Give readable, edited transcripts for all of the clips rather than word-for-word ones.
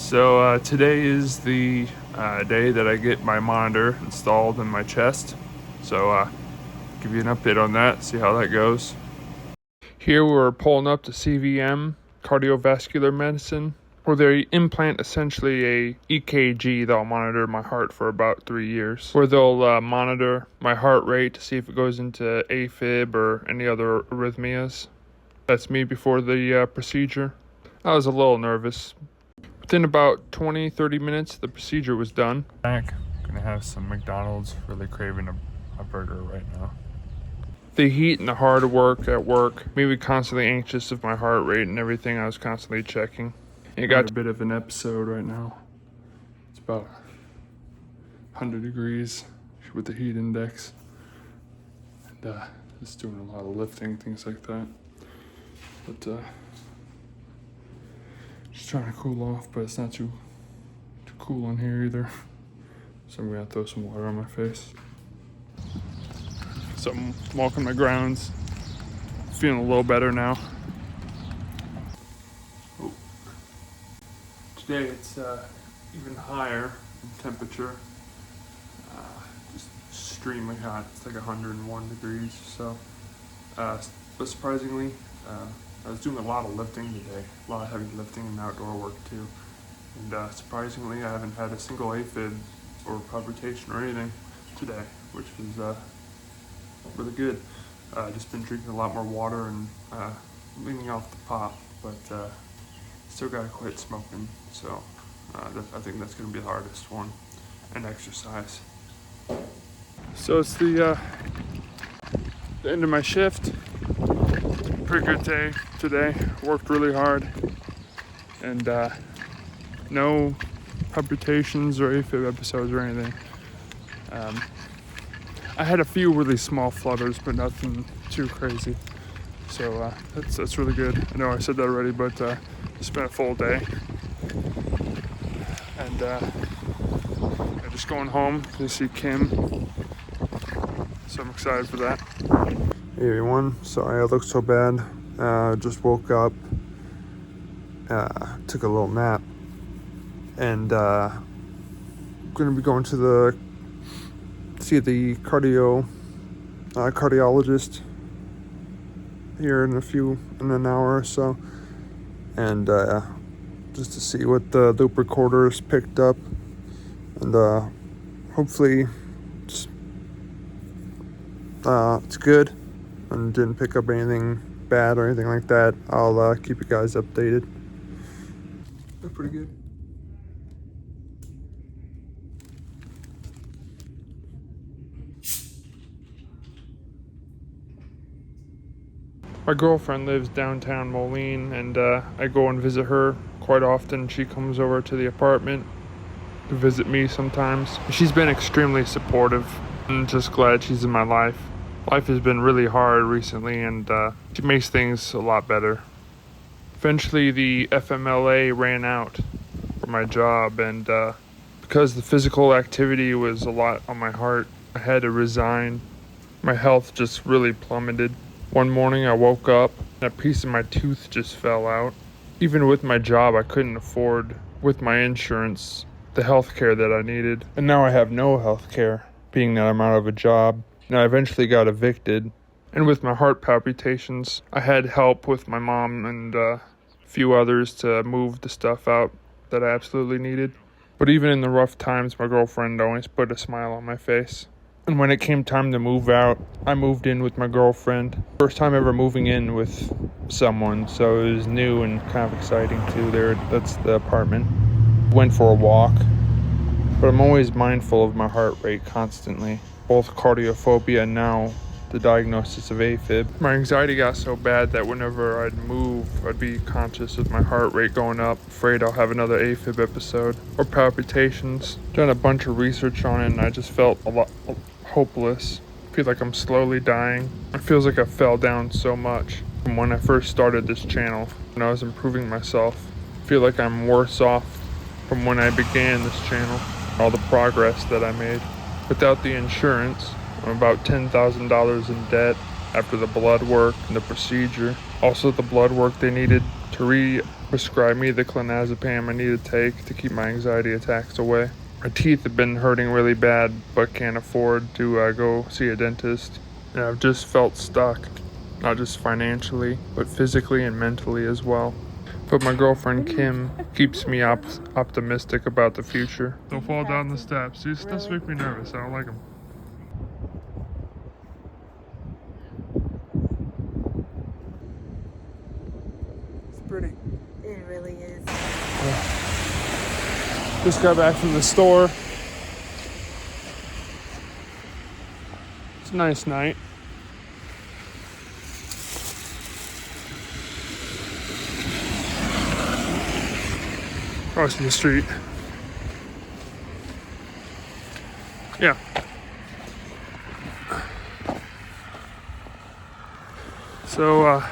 Today is the day that I get my monitor installed in my chest. Give you an update on that, see how that goes. Here we're pulling up to CVM, cardiovascular medicine, where they implant essentially a EKG that'll monitor my heart for about 3 years, where they'll monitor my heart rate to see if it goes into afib or any other arrhythmias. That's me before the procedure. I was a little nervous. Within about 20-30 minutes, the procedure was done. Back, gonna have some McDonald's, really craving a burger right now. The heat and the hard work at work made me constantly anxious of my heart rate and everything. I was constantly checking. It got a bit of an episode right now. It's about 100 degrees with the heat index. And just doing a lot of lifting, things like that. But just trying to cool off, but it's not too cool in here either. So I'm gonna throw some water on my face. So I'm walking my grounds. Feeling a little better now. Oh. Today it's even higher in temperature. Just extremely hot. It's like 101 degrees. So, but surprisingly, I was doing a lot of lifting today. A lot of heavy lifting and outdoor work too. And surprisingly, I haven't had a single afib or palpitation or anything today, which is really good. Just been drinking a lot more water and leaning off the pop, but still gotta quit smoking. So I think that's gonna be the hardest one, and exercise. So it's the end of my shift. Pretty good day today. Worked really hard, and no palpitations or afib episodes or anything. I had a few really small flutters, but nothing too crazy. So that's really good. I know I said that already, but it's been a full day. And I'm just going home to see Kim. So I'm excited for that. Hey everyone, sorry I look so bad. Just woke up, took a little nap, and I'm gonna be going to see the cardiologist here in an hour or so, and just to see what the loop recorders picked up, and hopefully it's good and didn't pick up anything bad or anything like that. I'll keep you guys updated. They're pretty good. My girlfriend lives downtown Moline, and I go and visit her quite often. She comes over to the apartment to visit me sometimes. She's been extremely supportive. I'm just glad she's in my life. Life has been really hard recently, and she makes things a lot better. Eventually, the FMLA ran out for my job, and because the physical activity was a lot on my heart, I had to resign. My health just really plummeted. One morning I woke up and a piece of my tooth just fell out. Even with my job, I couldn't afford, with my insurance, the health care that I needed. And now I have no health care, being that I'm out of a job. And I eventually got evicted. And with my heart palpitations, I had help with my mom and a few others to move the stuff out that I absolutely needed. But even in the rough times, my girlfriend always put a smile on my face. And when it came time to move out, I moved in with my girlfriend. First time ever moving in with someone, so it was new and kind of exciting too. That's the apartment. Went for a walk, but I'm always mindful of my heart rate constantly. Both cardiophobia and now the diagnosis of afib. My anxiety got so bad that whenever I'd move, I'd be conscious of my heart rate going up, afraid I'll have another afib episode or palpitations. Done a bunch of research on it, and I just felt a lot hopeless. I feel like I'm slowly dying. It feels like I fell down so much from when I first started this channel, when I was improving myself. I feel like I'm worse off from when I began this channel, all the progress that I made. Without the insurance, I'm about $10,000 in debt after the blood work and the procedure. Also, the blood work they needed to prescribe me the clonazepam I need to take to keep my anxiety attacks away. My teeth have been hurting really bad, but can't afford to go see a dentist. And I've just felt stuck, not just financially, but physically and mentally as well. But my girlfriend Kim keeps me optimistic about the future. Don't fall down the steps. These steps make me nervous. I don't like them. It's pretty. It really is. Just got back from the store. It's a nice night. Crossing the street. Yeah. So,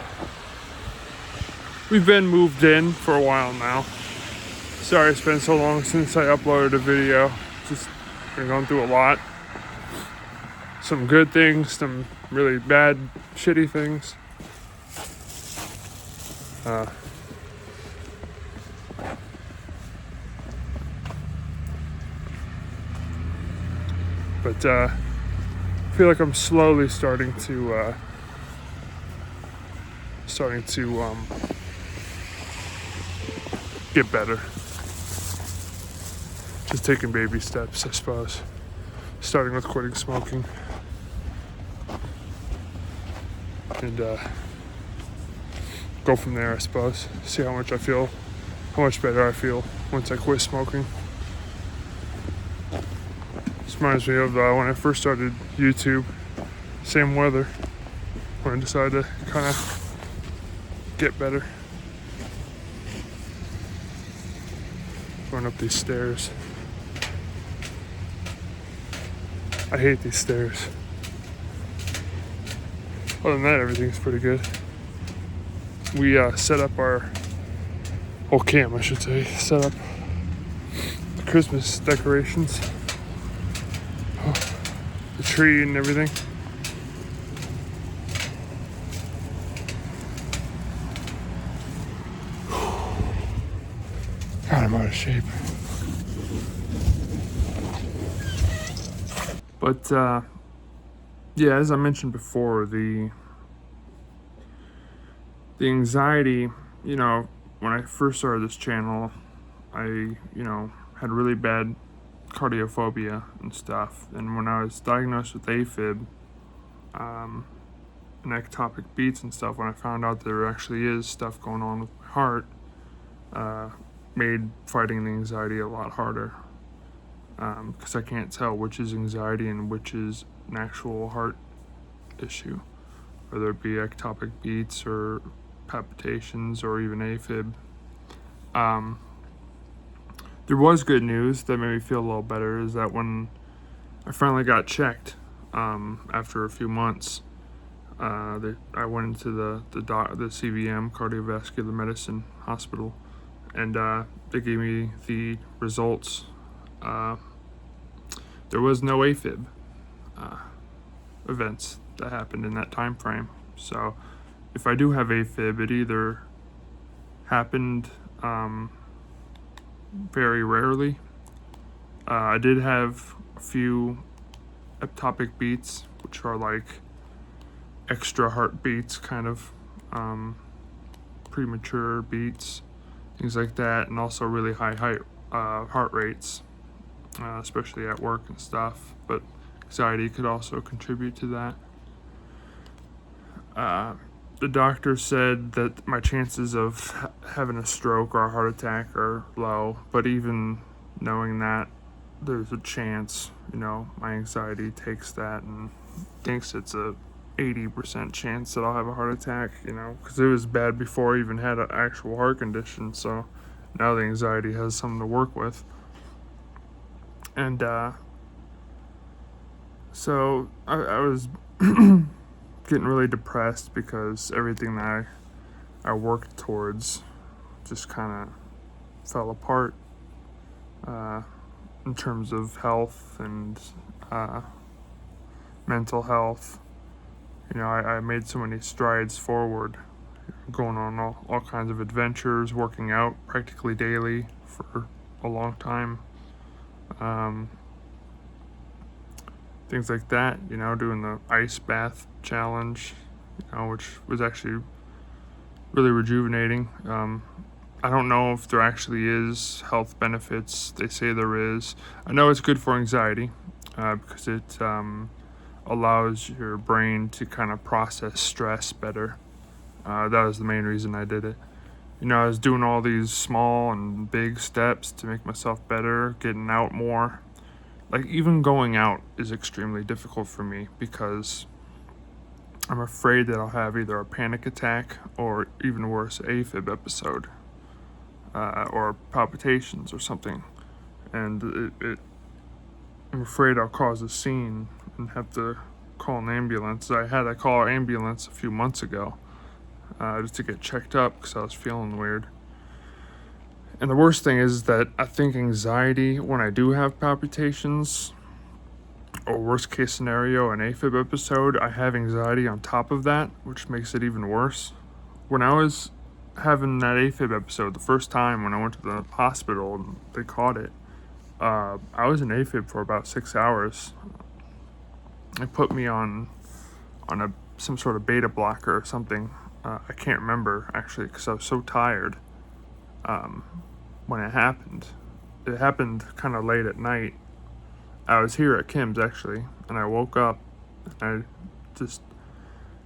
we've been moved in for a while now. Sorry it's been so long since I uploaded a video. Just been going through a lot. Some good things, some really bad, shitty things. But I feel like I'm slowly starting to get better. Just taking baby steps, I suppose. Starting with quitting smoking. And go from there, I suppose. See how much better I feel once I quit smoking. This reminds me of when I first started YouTube. Same weather. When I decided to kind of get better. Going up these stairs. I hate these stairs. Other than that, everything's pretty good. We set up our whole camp, I should say. Set up the Christmas decorations. The tree and everything. God, I'm out of shape. But yeah, as I mentioned before, the anxiety, when I first started this channel, I, had really bad cardiophobia and stuff. And when I was diagnosed with afib, and ectopic beats and stuff, when I found out there actually is stuff going on with my heart, made fighting the anxiety a lot harder. Because I can't tell which is anxiety and which is an actual heart issue, whether it be ectopic beats or palpitations or even AFib. There was good news that made me feel a little better, is that when I finally got checked, after a few months, I went into the CVM, cardiovascular medicine hospital, and they gave me the results. There was no AFib events that happened in that time frame. So if I do have AFib, it either happened very rarely. I did have a few ectopic beats, which are like extra heartbeats, kind of premature beats, things like that, and also really high heart rates, especially at work and stuff. But anxiety could also contribute to that. The doctor said that my chances of having a stroke or a heart attack are low, but even knowing that there's a chance, my anxiety takes that and thinks it's a 80% chance that I'll have a heart attack, because it was bad before I even had an actual heart condition. So now the anxiety has something to work with. And so I was getting really depressed because everything that I worked towards just kind of fell apart in terms of health and mental health. I made so many strides forward going on all kinds of adventures, working out practically daily for a long time. Things like that, doing the ice bath challenge, which was actually really rejuvenating. I don't know if there actually is health benefits. They say there is. I know it's good for anxiety because it allows your brain to kind of process stress better. That was the main reason I did it. I was doing all these small and big steps to make myself better, getting out more. Like, even going out is extremely difficult for me because I'm afraid that I'll have either a panic attack or, even worse, afib episode or palpitations or something. And I'm afraid I'll cause a scene and have to call an ambulance. I had to call an ambulance a few months ago just to get checked up because I was feeling weird. And the worst thing is that I think anxiety, when I do have palpitations, or worst case scenario, an AFib episode, I have anxiety on top of that, which makes it even worse. When I was having that AFib episode, the first time when I went to the hospital and they caught it, I was in AFib for about 6 hours. They put me on some sort of beta blocker or something. I can't remember, actually, because I was so tired when it happened. It happened kind of late at night. I was here at Kim's, actually, and I woke up and I just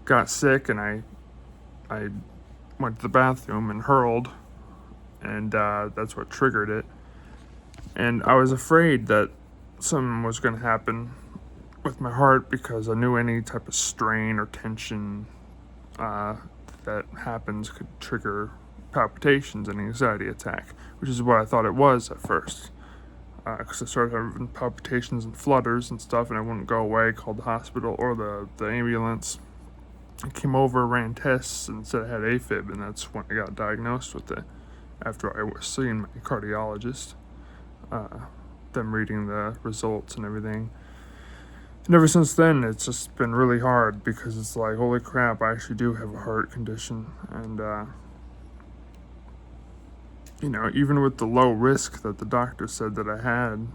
got sick, and I went to the bathroom and hurled, and that's what triggered it. And I was afraid that something was going to happen with my heart because I knew any type of strain or tension that happens could trigger palpitations and anxiety attack, which is what I thought it was at first. Because I started having palpitations and flutters and stuff, and I wouldn't go away. Called the hospital or the ambulance. I came over, ran tests, and said I had AFib, and that's when I got diagnosed with it. After I was seeing my cardiologist, them reading the results and everything. And ever since then, it's just been really hard because it's like, holy crap, I actually do have a heart condition, and even with the low risk that the doctor said that I had,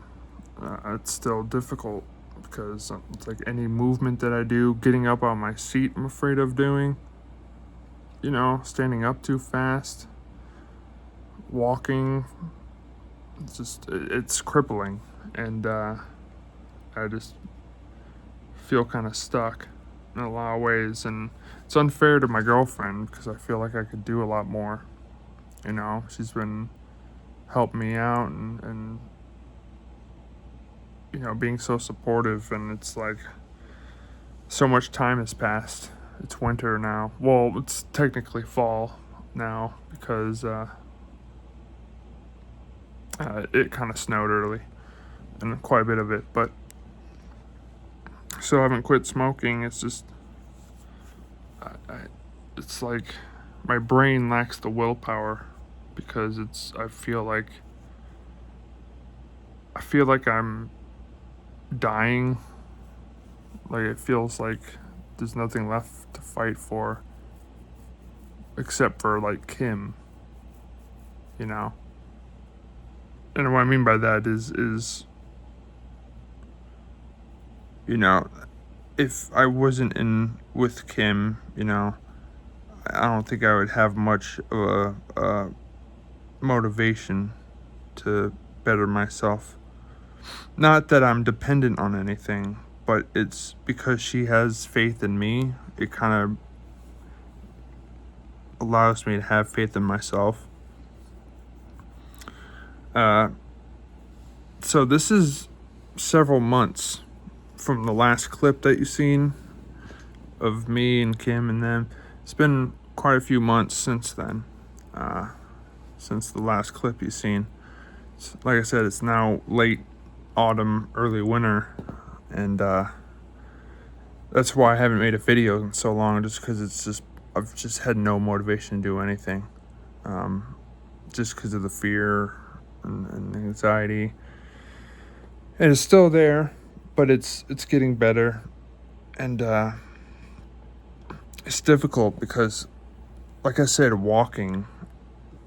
it's still difficult because it's like any movement that I do, getting up on my seat, I'm afraid of doing, standing up too fast, walking, it's crippling, and I just feel kind of stuck in a lot of ways, and it's unfair to my girlfriend because I feel like I could do a lot more. She's been helping me out and being so supportive, and it's like so much time has passed. It's winter now. Well, it's technically fall now because it kind of snowed early, and quite a bit of it, but still haven't quit smoking. It's just it's like my brain lacks the willpower because I feel like I'm dying. Like, it feels like there's nothing left to fight for except for like Kim, And what I mean by that is if I wasn't in with Kim, I don't think I would have much of a motivation to better myself. Not that I'm dependent on anything, but it's because she has faith in me. It kind of allows me to have faith in myself. So this is several months from the last clip that you've seen of me and Kim and them. It's been quite a few months since then, since the last clip you've seen. Like I said, it's now late autumn, early winter, and that's why I haven't made a video in so long, just because I've just had no motivation to do anything, just because of the fear and anxiety. And it's still there, but it's getting better, and it's difficult because like I said, walking,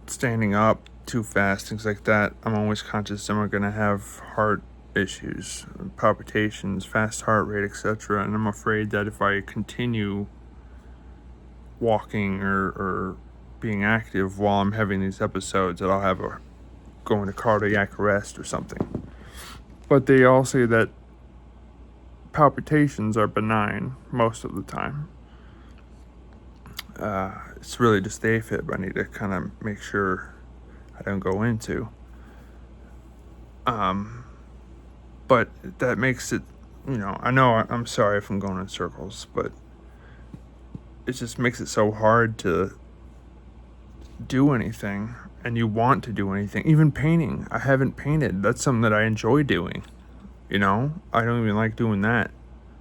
standing up too fast, things like that, I'm always conscious am I going to have heart issues, palpitations, fast heart rate, etc. And I'm afraid that if I continue walking or being active while I'm having these episodes, that I'll have a go into cardiac arrest or something. But they all say that palpitations are benign most of the time. It's really just the afib I need to kind of make sure I don't go into. But that makes it, I know I'm sorry if I'm going in circles, but it just makes it so hard to do anything, and you want to do anything. Even painting. I haven't painted. That's something that I enjoy doing. I don't even like doing that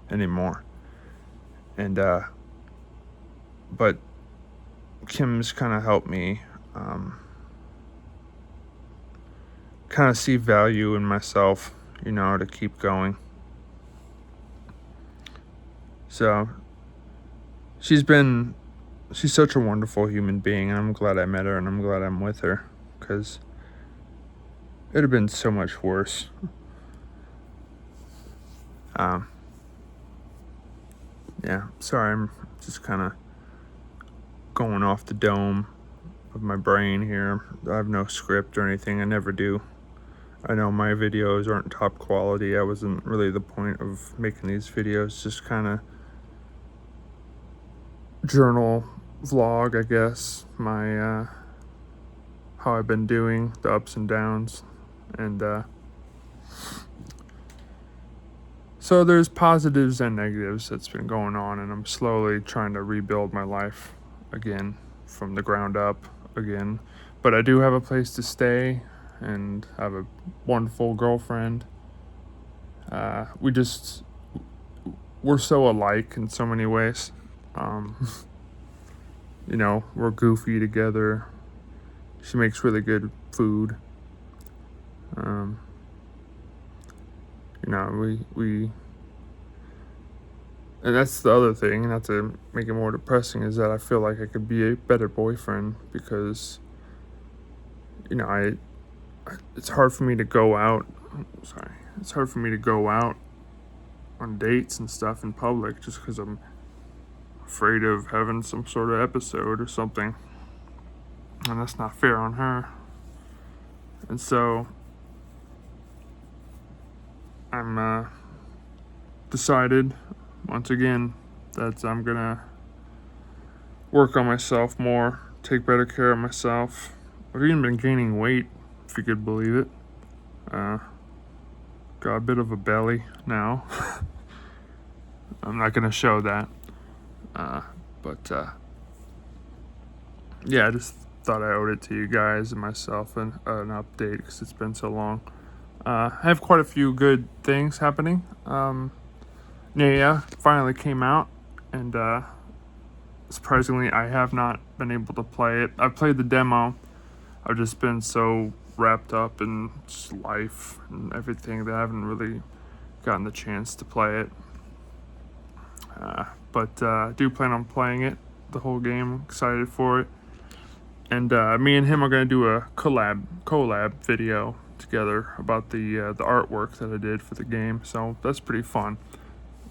anymore. And, but Kim's kind of helped me, kind of see value in myself, to keep going. So, she's such a wonderful human being, and I'm glad I met her, and I'm glad I'm with her, because it would have been so much worse. Yeah, sorry, I'm just kind of going off the dome of my brain here. I have no script or anything. I never do. I know my videos aren't top quality. That wasn't really the point of making these videos. Just kind of journal vlog, I guess. My how I've been doing, the ups and downs, and so there's positives and negatives that's been going on, and I'm slowly trying to rebuild my life again from the ground up again. But I do have a place to stay, and I have a wonderful girlfriend. We're so alike in so many ways. We're goofy together. She makes really good food. We and that's the other thing, not to make it more depressing, is that I feel like I could be a better boyfriend because, it's hard for me to go out. It's hard for me to go out on dates and stuff in public just because I'm afraid of having some sort of episode or something. And that's not fair on her. And so I'm decided once again that I'm gonna work on myself more, take better care of myself. I've even been gaining weight, if you could believe it. Got a bit of a belly now. I'm not gonna show that. But yeah, I just thought I owed it to you guys and myself an update because it's been so long. I have quite a few good things happening. Finally came out, and surprisingly, I have not been able to play it. I've played the demo. I've just been so wrapped up in just life and everything that I haven't really gotten the chance to play it. But I do plan on playing it, the whole game. I'm excited for it. And me and him are going to do a collab video together about the artwork that I did for the game. So that's pretty fun.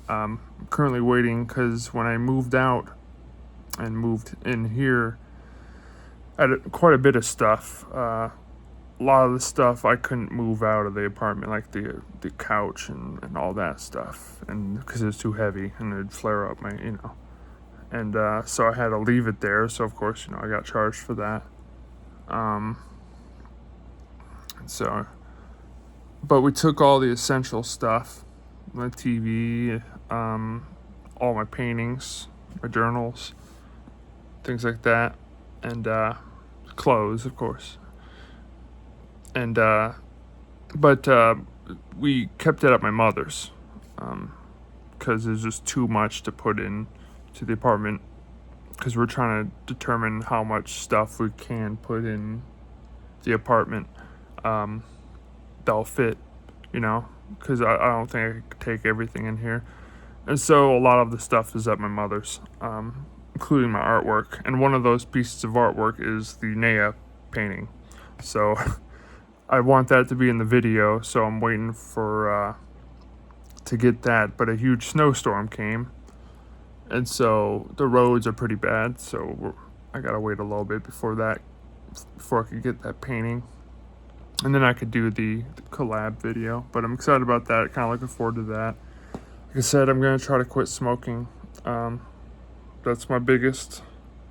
I'm currently waiting because when I moved out and moved in here, I had quite a bit of stuff. A lot of the stuff I couldn't move out of the apartment, like the couch and all that stuff, and because it was too heavy and it'd flare up and so I had to leave it there. So of course, I got charged for that. But we took all the essential stuff, my TV, all my paintings, my journals, things like that, and clothes, of course. And but we kept it at my mother's because there's just too much to put in to the apartment, because we're trying to determine how much stuff we can put in the apartment that'll fit, because I don't think I could take everything in here. And so a lot of the stuff is at my mother's. including my artwork. And one of those pieces of artwork is the Naya painting. So I want that to be in the video, so I'm waiting for to get that. But a huge snowstorm came, and so the roads are pretty bad. So I gotta wait a little bit before I could get that painting, and then I could do the collab video. But I'm excited about that. Kind of looking forward to that. Like I said, I'm gonna try to quit smoking. That's my biggest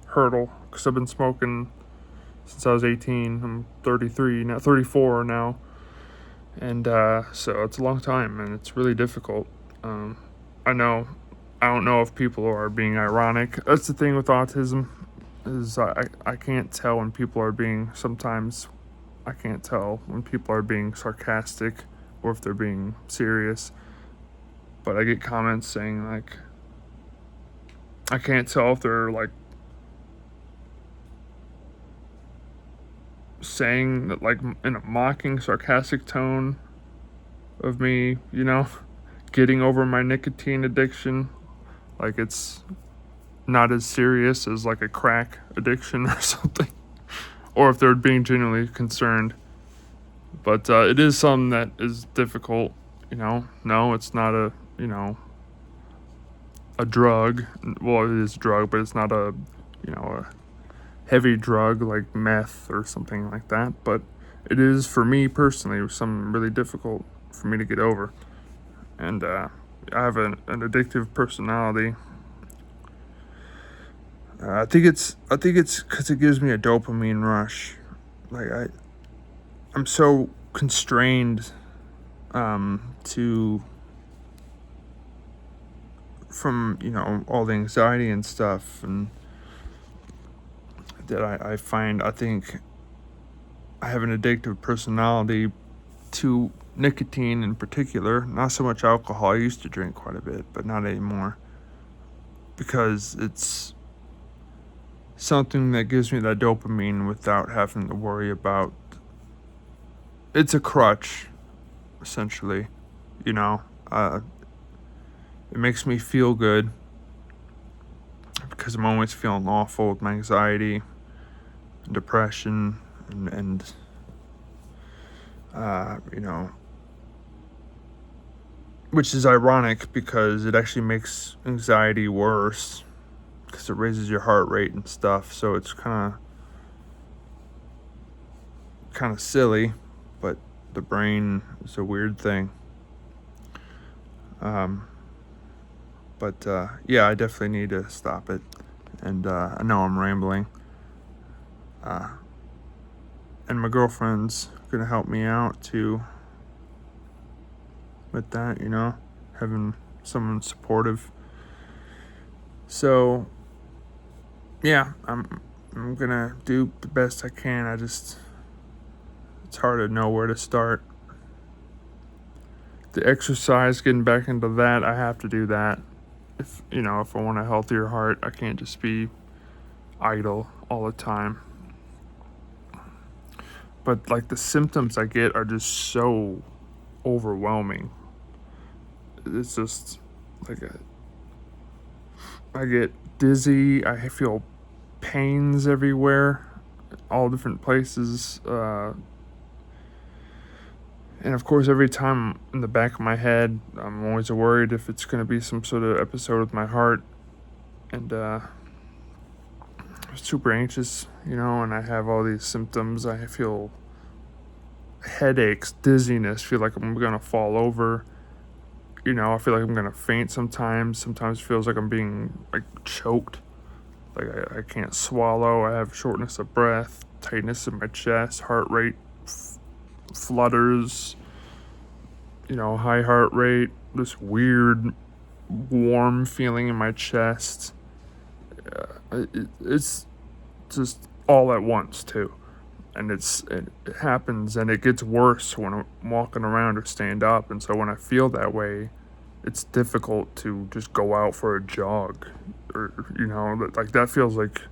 hurdle, because I've been smoking since I was 18. I'm 33 now, 34 now, and so it's a long time, and it's really difficult. I don't know if people are being ironic. That's the thing with autism, is I can't tell when people are being, sometimes I can't tell when people are being sarcastic or if they're being serious. But I get comments saying, like, I can't tell if they're, like, saying that, like, in a mocking, sarcastic tone of me, getting over my nicotine addiction. Like, it's not as serious as, like, a crack addiction or something. Or if they're being genuinely concerned. But it is something that is difficult, No, it's not a drug. Well, it is a drug, but it's not a heavy drug like meth or something like that. But it is, for me personally, something really difficult for me to get over. And I have an addictive personality. I think it's because it gives me a dopamine rush. Like, I'm so constrained from all the anxiety and stuff, and that I think I have an addictive personality to nicotine in particular. Not so much alcohol. I used to drink quite a bit, but not anymore, because it's something that gives me that dopamine without having to worry about. It's a crutch, essentially. It makes me feel good because I'm always feeling awful with my anxiety and depression and which is ironic because it actually makes anxiety worse because it raises your heart rate and stuff. So it's kind of silly, but the brain is a weird thing. But yeah, I definitely need to stop it. And I know I'm rambling. And my girlfriend's going to help me out too with that, having someone supportive. So, yeah, I'm going to do the best I can. it's hard to know where to start. The exercise, getting back into that, I have to do that. If I want a healthier heart, I can't just be idle all the time. But like, the symptoms I get are just so overwhelming. It's just like I get dizzy. I feel pains everywhere, all different places. And of course, every time in the back of my head, I'm always worried if it's going to be some sort of episode with my heart. And I'm super anxious, and I have all these symptoms. I feel headaches, dizziness, feel like I'm going to fall over. I feel like I'm going to faint sometimes. Sometimes it feels like I'm being, like, choked. Like, I can't swallow. I have shortness of breath, tightness in my chest, heart rate flutters, high heart rate, this weird warm feeling in my chest. It's just all at once too, and it happens, and it gets worse when I'm walking around or stand up. And so when I feel that way, it's difficult to just go out for a jog, or like, that feels like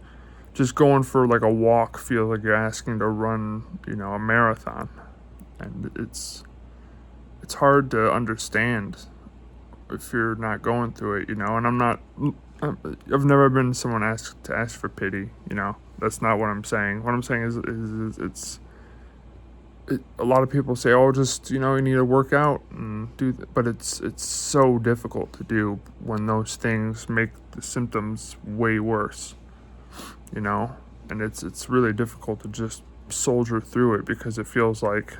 just going for like a walk feels like you're asking to run a marathon. And it's hard to understand if you're not going through it, and I'm not I've never been someone to ask for pity. That's not what I'm saying. What I'm saying is a lot of people say, oh, just you need to work out and but it's so difficult to do when those things make the symptoms way worse. And it's really difficult to just soldier through it, because it feels like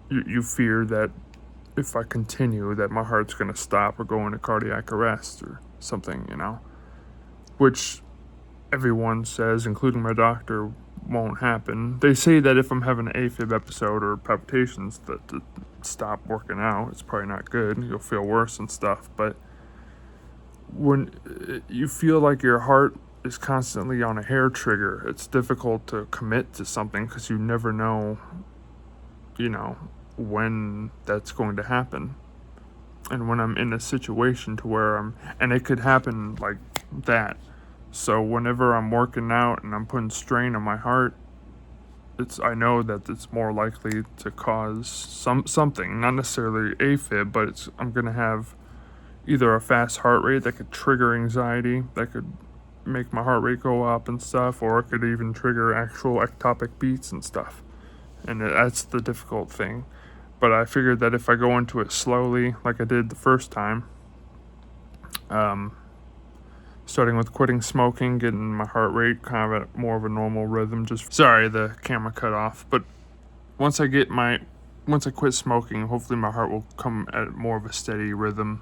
you fear that if I continue that my heart's going to stop or go into cardiac arrest or something, which everyone says, including my doctor, won't happen. They say that if I'm having an afib episode or palpitations, that to stop working out. It's probably not good. You'll feel worse and stuff. But when you feel like your heart is constantly on a hair trigger, it's difficult to commit to something, because you never know, when that's going to happen. And when I'm in a situation to where and it could happen like that. So whenever I'm working out and I'm putting strain on my heart, I know that it's more likely to cause something, not necessarily AFib, but I'm going to have either a fast heart rate that could trigger anxiety, that could make my heart rate go up and stuff, or it could even trigger actual ectopic beats and stuff. And that's the difficult thing. But I figured that if I go into it slowly, like I did the first time, starting with quitting smoking, getting my heart rate kind of at more of a normal rhythm. Sorry, the camera cut off. But once I quit smoking, hopefully my heart will come at more of a steady rhythm.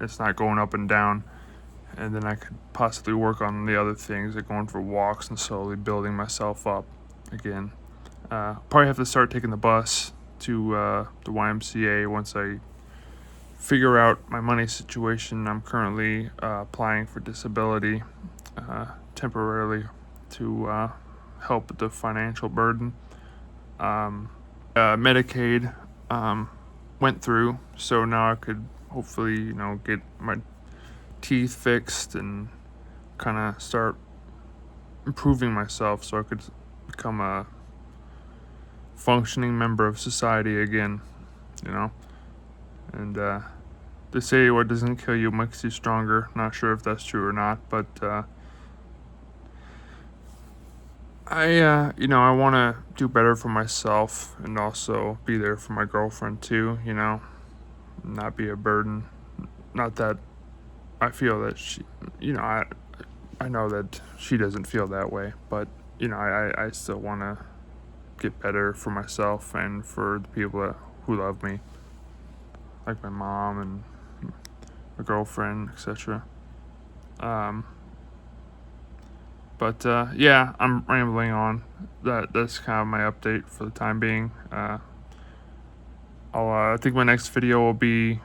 It's not going up and down. And then I could possibly work on the other things, like going for walks and slowly building myself up again. Probably have to start taking the bus to the YMCA once I figure out my money situation. I'm currently applying for disability temporarily to help with the financial burden. Medicaid went through, so now I could hopefully get my teeth fixed and kind of start improving myself, so I could become a functioning member of society again. And they say what doesn't kill you makes you stronger. Not sure if that's true or not, but I want to do better for myself and also be there for my girlfriend too, not be a burden. Not that I feel that she, I know that she doesn't feel that way, but, I still want to get better for myself and for the people who love me, like my mom and my girlfriend, etc. But I'm rambling on. That's kind of my update for the time being. I think my next video will be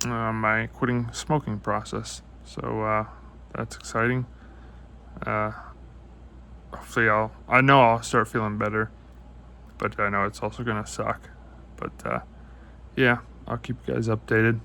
my quitting smoking process. So that's exciting. Hopefully I'll start feeling better, but I know it's also gonna suck. But I'll keep you guys updated.